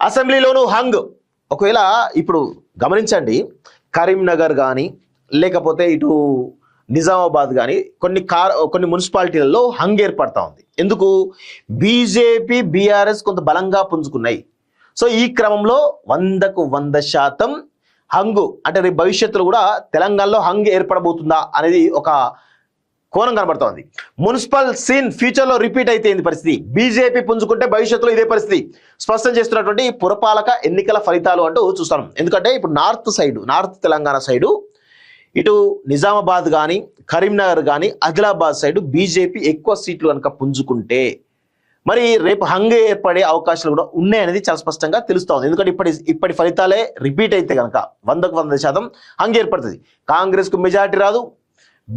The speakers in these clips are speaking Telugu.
అసెంబ్లీలోనూ హంగ్. ఒకవేళ ఇప్పుడు గమనించండి, కరీంనగర్ కానీ లేకపోతే ఇటు నిజామాబాద్ కానీ కొన్ని మున్సిపాలిటీలలో హంగ్ ఏర్పడతా ఉంది. ఎందుకు? బీజేపీ బీఆర్ఎస్ కొంత బలంగా పుంజుకున్నాయి. సో ఈ క్రమంలో 100కు 100% హంగు అంటే రేపు భవిష్యత్తులో కూడా తెలంగాణలో హంగ్ ఏర్పడబోతుందా అనేది ఒక కోణం కనబడుతోంది. మున్సిపల్ సీన్ ఫ్యూచర్లో రిపీట్ అయితే ఏంది పరిస్థితి? బీజేపీ పుంజుకుంటే భవిష్యత్తులో ఇదే పరిస్థితి స్పష్టం చేస్తున్నటువంటి పురపాలక ఎన్నికల ఫలితాలు అంటూ చూస్తాం. ఎందుకంటే ఇప్పుడు నార్త్ తెలంగాణ సైడు ఇటు నిజామాబాద్ కానీ కరీంనగర్ కానీ ఆదిలాబాద్ సైడు బీజేపీ ఎక్కువ సీట్లు కనుక పుంజుకుంటే మరి రేపు హంగ్ ఏర్పడే అవకాశాలు కూడా ఉన్నాయనేది చాలా స్పష్టంగా తెలుస్తోంది. ఎందుకంటే ఇప్పటి ఫలితాలే రిపీట్ అయితే కనుక 100కు 100% హంగ్ ఏర్పడుతుంది. కాంగ్రెస్కు మెజార్టీ రాదు,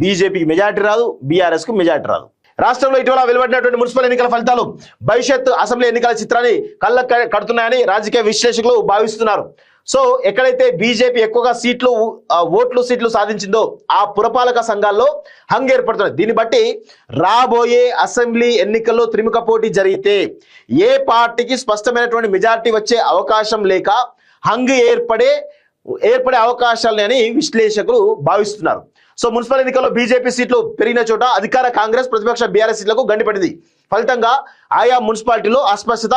బీజేపీకి మెజార్టీ రాదు, బీఆర్ఎస్కు మెజార్టీ రాదు. రాష్ట్రంలో ఇటీవల వెలువడినటువంటి మున్సిపల్ ఎన్నికల ఫలితాలు భవిష్యత్ అసెంబ్లీ ఎన్నికల చిత్రాన్ని కళ్ళ కడుతున్నాయని రాజకీయ విశ్లేషకులు భావిస్తున్నారు. సో ఎక్కడైతే బీజేపీ ఎక్కువగా సీట్లు సాధించిందో ఆ పురపాలక సంఘాల్లో హంగ్ ఏర్పడుతుంది. దీన్ని బట్టి రాబోయే అసెంబ్లీ ఎన్నికల్లో త్రిముఖ పోటీ జరిగితే ఏ పార్టీకి స్పష్టమైనటువంటి మెజార్టీ వచ్చే అవకాశం లేక హంగ్ ఏర్పడే అవకాశాలని విశ్లేషకులు భావిస్తున్నారు. సో మున్సిపల్ ఎన్నికల్లో బీజేపీ సీట్లు పెరిగిన చోట అధికార కాంగ్రెస్ ప్రతిపక్ష బీఆర్ఎస్ సీట్లకు గండిపడింది. ఫలితంగా ఆయా మున్సిపాలిటీలో అస్పష్టత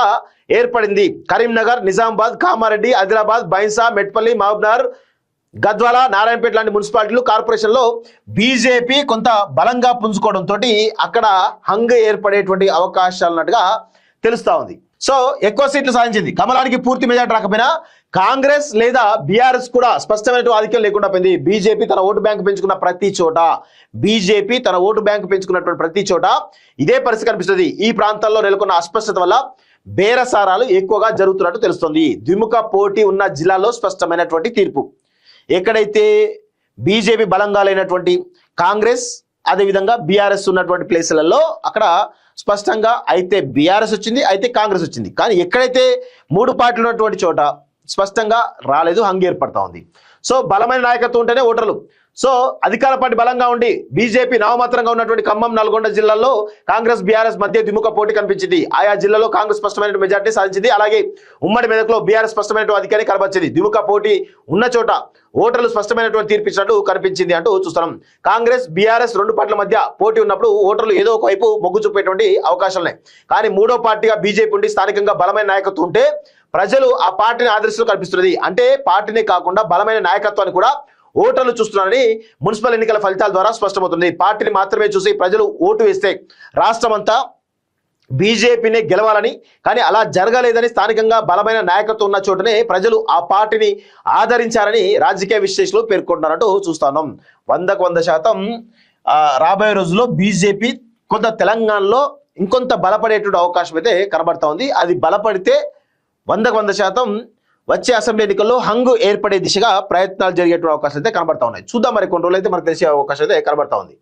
ఏర్పడింది. కరీంనగర్, నిజామాబాద్, కామారెడ్డి, ఆదిలాబాద్, బైన్సా, మెట్పల్లి, మహబూబ్నగర్, గద్వాల, నారాయణపేట లాంటి మున్సిపాలిటీలు కార్పొరేషన్లో బీజేపీ కొంత బలంగా పుంజుకోవడంతో అక్కడ హంగ్ ఏర్పడేటువంటి అవకాశాలు ఉన్నట్టుగా తెలుస్తా ఉంది. సో ఎక్కువ సీట్లు సాధించింది. కమలానికి పూర్తి మెజార్టీ రాకపోయినా కాంగ్రెస్ లేదా బీఆర్ఎస్ కూడా స్పష్టమైన ఆధిక్యం లేకుండా పోయింది. బీజేపీ తన ఓటు బ్యాంకు పెంచుకున్న ప్రతి చోట ఇదే పరిస్థితి కనిపిస్తుంది. ఈ ప్రాంతాల్లో నెలకొన్న అస్పష్టత వల్ల బేరసారాలు ఎక్కువగా జరుగుతున్నట్టు తెలుస్తోంది. ద్విముఖ పోటీ ఉన్న జిల్లాల్లో స్పష్టమైనటువంటి తీర్పు. ఎక్కడైతే బీజేపీ బలంగా లేనటువంటి కాంగ్రెస్ అదేవిధంగా బీఆర్ఎస్ ఉన్నటువంటి ప్లేసులలో అక్కడ స్పష్టంగా అయితే బీఆర్ఎస్ వచ్చింది, అయితే కాంగ్రెస్ వచ్చింది. కానీ ఎక్కడైతే 3 పార్టీలు ఉన్నటువంటి చోట స్పష్టంగా రాలేదు, హంగ్ ఏర్పడతా ఉంది. సో బలమైన నాయకత్వం ఉంటేనే ఓటర్లు. సో అధికార పార్టీ బలంగా ఉండి బీజేపీ నామమాత్రంగా ఉన్నటువంటి ఖమ్మం, నల్గొండ జిల్లాల్లో కాంగ్రెస్ బీఆర్ఎస్ మధ్య ద్విముఖ పోటీ కనిపించింది. ఆయా జిల్లాలో కాంగ్రెస్ స్పష్టమైన మెజార్టీ సాధించింది. అలాగే ఉమ్మడి మెదక్లో బీఆర్ఎస్ స్పష్టమైన అధికారాన్ని కనబరిచింది. ద్విముఖ పోటీ ఉన్న చోట ఓటర్లు స్పష్టమైనటువంటి తీర్పిచ్చినట్టు కనిపించింది అంటూ చూస్తున్నాం. కాంగ్రెస్ బీఆర్ఎస్ 2 పార్టీల మధ్య పోటీ ఉన్నప్పుడు ఓటర్లు ఏదో ఒక వైపు మొగ్గు చూపేటువంటి అవకాశాలున్నాయి. కానీ 3వ పార్టీగా బీజేపీ ఉండి స్థానికంగా బలమైన నాయకత్వం ఉంటే ప్రజలు ఆ పార్టీని ఆదర్శంలో కనిపిస్తున్నది. అంటే పార్టీనే కాకుండా బలమైన నాయకత్వాన్ని కూడా ఓటర్లు చూస్తున్నారని మున్సిపల్ ఎన్నికల ఫలితాల ద్వారా స్పష్టమవుతుంది. పార్టీని మాత్రమే చూసి ప్రజలు ఓటు వేస్తే రాష్ట్రమంతా బీజేపీనే గెలవాలని, కానీ అలా జరగలేదని స్థానికంగా బలమైన నాయకత్వం ఉన్న చోటనే ప్రజలు ఆ పార్టీని ఆదరించారని రాజకీయ విశ్లేషకులు పేర్కొంటున్నారంటూ చూస్తున్నాం. 100కు 100% రాబోయే రోజుల్లో బీజేపీ కొంత తెలంగాణలో ఇంకొంత బలపడేటువంటి అవకాశం అయితే కనబడతా ఉంది. అది బలపడితే 100కు 100% వచ్చే అసెంబ్లీ ఎన్నికల్లో హంగు ఏర్పడే దిశగా ప్రయత్నాలు జరిగేటువంటి అవకాశాలు అయితే కనబడతా ఉన్నాయి. చూద్దాం, మరి కొన్ని రోజులు అయితే మనకు తెలిసే అవకాశం అయితే కనబడతా ఉంది.